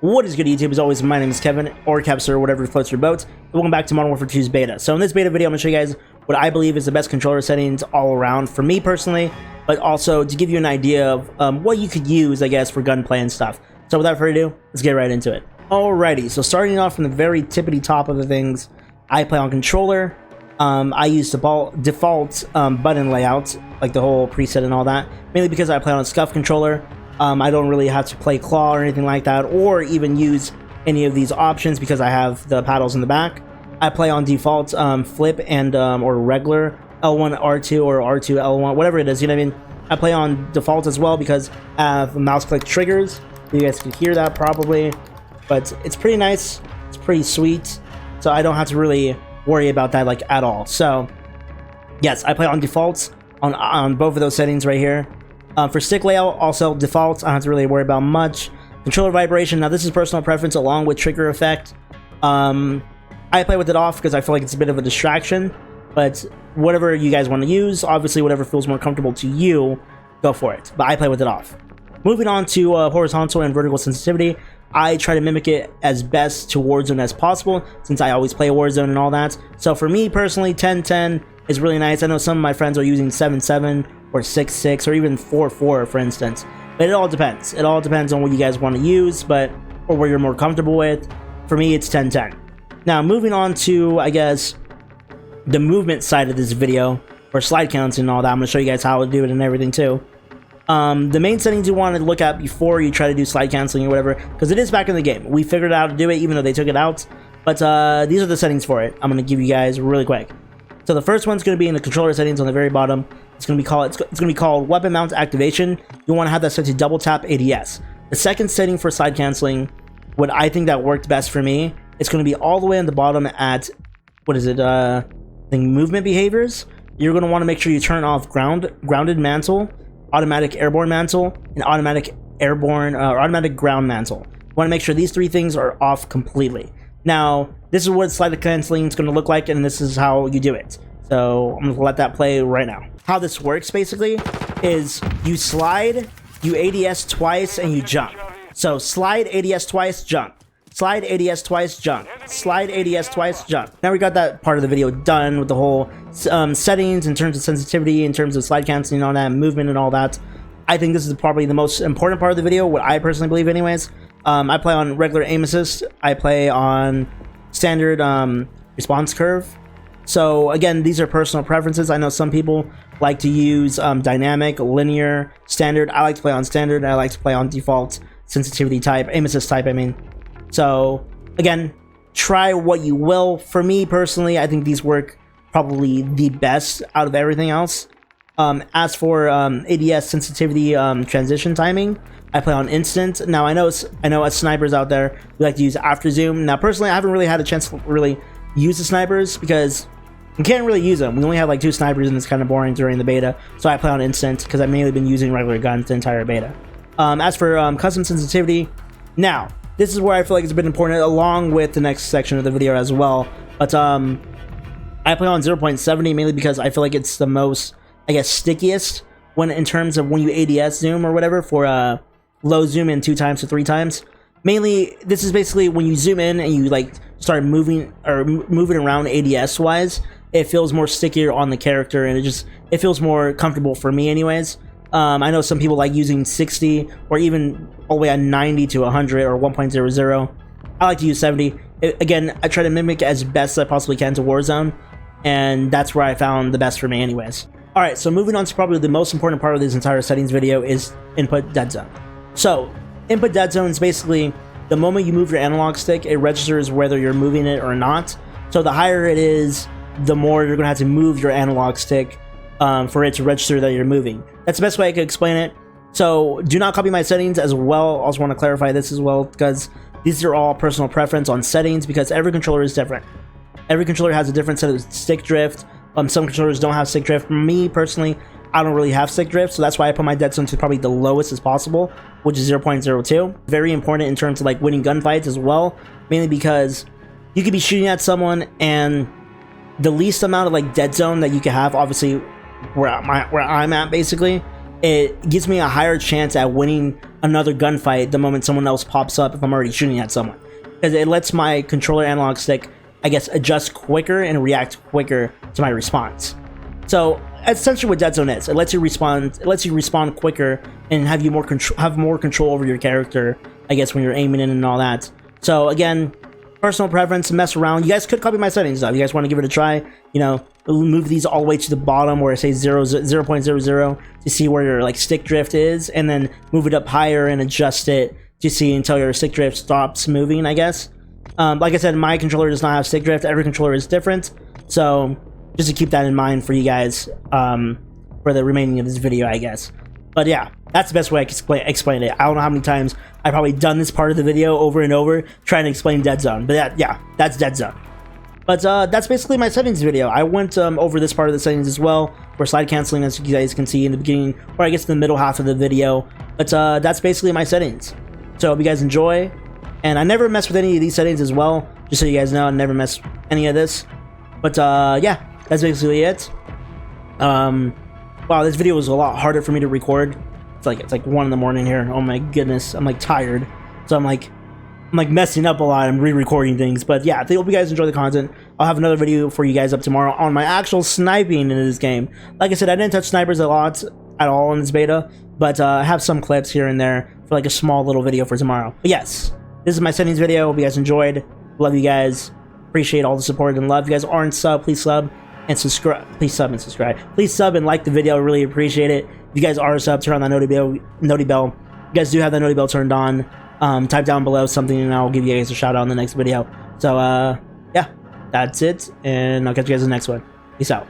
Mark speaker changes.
Speaker 1: What is good, YouTube? As always, my name is Kevin, or Kevster, or whatever floats your boat, and welcome back to Modern Warfare 2's beta. So in this beta video, I'm going to show you guys what I believe is the best controller settings all around for me personally, but also to give you an idea of what you could use, I guess, for gunplay and stuff. So without further ado, let's get right into it. Alrighty, so starting off from the very tippity top of the things, I play on controller. I use default button layout, like the whole preset and all that, mainly because I play on a scuff controller. I don't really have to play claw or anything like that, or even use any of these options because I have the paddles in the back. I play on default flip and or regular L1 R2 or R2 L1, whatever it is, you know what I mean? I play on default as well because I have mouse click triggers. You guys can hear that probably, but it's pretty nice. It's pretty sweet, so I don't have to really worry about that like at all. So yes, I play on defaults on both of those settings right here. For stick layout, also defaults, I don't have to really worry about much. Controller vibration, now this is personal preference along with trigger effect. I play with it off because I feel like it's a bit of a distraction, but whatever you guys want to use, obviously whatever feels more comfortable to you, go for it. But I play with it off. Moving on to horizontal and vertical sensitivity, I try to mimic it as best to Warzone as possible, since I always play Warzone and all that. So for me personally, 10-10 is really nice. I know some of my friends are using 7-7 or 6-6 or even 4-4 for instance, but it all depends. It all depends on what you guys want to use, or what you're more comfortable with. For me, it's 10-10. Now moving on to, I guess, the movement side of this video, or slide counts and all that. I'm going to show you guys how to do it and everything too. The main settings you want to look at before you try to do slide canceling or whatever, because it is back in the game. We figured out how to do it even though they took it out, but these are the settings for it. I'm going to give you guys really quick. So the first one's going to be in the controller settings on the very bottom. It's going to be called weapon mount activation. You want to have that set to double tap ADS. The second setting for slide canceling, what I think that worked best for me, it's going to be all the way on the bottom at, what is it, I think movement behaviors. You're going to want to make sure you turn off grounded mantle, automatic airborne mantle, and automatic airborne or automatic ground mantle. You want to make sure these three things are off completely. Now, this is what slide canceling is going to look like, and this is how you do it. So I'm going to let that play right now. How this works basically is you slide, you ADS twice, and you jump. So slide ADS twice, jump. Slide ADS twice, jump. Slide ADS twice, jump. Now we got that part of the video done with the whole settings in terms of sensitivity, in terms of slide canceling and all that, movement and all that. I think this is probably the most important part of the video, what I personally believe anyways. I play on regular aim assist. I play on standard response curve. So again, these are personal preferences. I know some people like to use dynamic, linear, standard. I like to play on standard. I like to play on default sensitivity type, aim assist type, I mean. So again, try what you will. For me personally, I think these work probably the best out of everything else. As for ADS sensitivity transition timing, I play on instant. Now I know as snipers out there, we like to use after zoom. Now personally, I haven't really had a chance to really use the snipers because you can't really use them. We only have like 2 snipers and it's kind of boring during the beta. So I play on instant because I've mainly been using regular guns the entire beta. As for custom sensitivity, now this is where I feel like it's been important along with the next section of the video as well. But I play on 0.70 mainly because I feel like it's the most, I guess, stickiest when in terms of when you ADS zoom or whatever for low zoom in 2 times to 3 times. Mainly, this is basically when you zoom in and you like start moving around ADS wise, it feels more stickier on the character and it feels more comfortable for me anyways. I know some people like using 60 or even all the way at 90 to 100 or 1.00. I like to use 70. Again, I try to mimic as best as I possibly can to Warzone, and that's where I found the best for me anyways. Alright, so moving on to probably the most important part of this entire settings video is input dead zone. So, input dead zone is basically the moment you move your analog stick, it registers whether you're moving it or not. So the higher it is, the more you're going to have to move your analog stick for it to register that you're moving. That's the best way I could explain it. So do not copy my settings as well. Also want to clarify this as well because these are all personal preference on settings because every controller is different. Every controller has a different set of stick drift. Some controllers don't have stick drift. For me personally, I don't really have stick drift, so that's why I put my dead zone to probably the lowest as possible, which is 0.02. Very important in terms of like winning gunfights as well, mainly because you could be shooting at someone and the least amount of like dead zone that you can have, obviously where I'm at basically, it gives me a higher chance at winning another gunfight the moment someone else pops up if I'm already shooting at someone, because it lets my controller analog stick, I guess, adjust quicker and react quicker to my response. So essentially what Dead Zone is, it lets you respond quicker and have more control over your character, I guess, when you're aiming in and all that. So again, personal preference, mess around. You guys could copy my settings though. If you guys want to give it a try, you know, move these all the way to the bottom where it says 0.00 to see where your like stick drift is, and then move it up higher and adjust it to see until your stick drift stops moving, I guess. Like I said, my controller does not have stick drift. Every controller is different, so just to keep that in mind for you guys for the remaining of this video, I guess. But yeah, that's the best way I can explain it. I don't know how many times I've probably done this part of the video over and over trying to explain Dead Zone, but yeah, that's Dead Zone. But that's basically my settings video. I went over this part of the settings as well, for slide canceling, as you guys can see in the beginning, or I guess the middle half of the video. But that's basically my settings. So I hope you guys enjoy. And I never mess with any of these settings as well, just so you guys know, I never mess with any of this. But yeah, that's basically it. Wow, this video was a lot harder for me to record. It's like 1 in the morning here. Oh my goodness, I'm like tired. So I'm like messing up a lot. I'm re-recording things. But yeah, I hope you guys enjoy the content. I'll have another video for you guys up tomorrow on my actual sniping in this game. Like I said, I didn't touch snipers a lot at all in this beta, but I have some clips here and there for like a small little video for tomorrow. But yes, this is my settings video. Hope you guys enjoyed. Love you guys. Appreciate all the support and love. If you guys aren't sub, please sub and subscribe. Please sub and subscribe. Please sub and like the video. I really appreciate it. If you guys are sub, turn on that noti bell. You guys do have that noti bell turned on. Type down below something and I'll give you guys a shout out in the next video. So yeah, that's it, and I'll catch you guys in the next one. Peace out.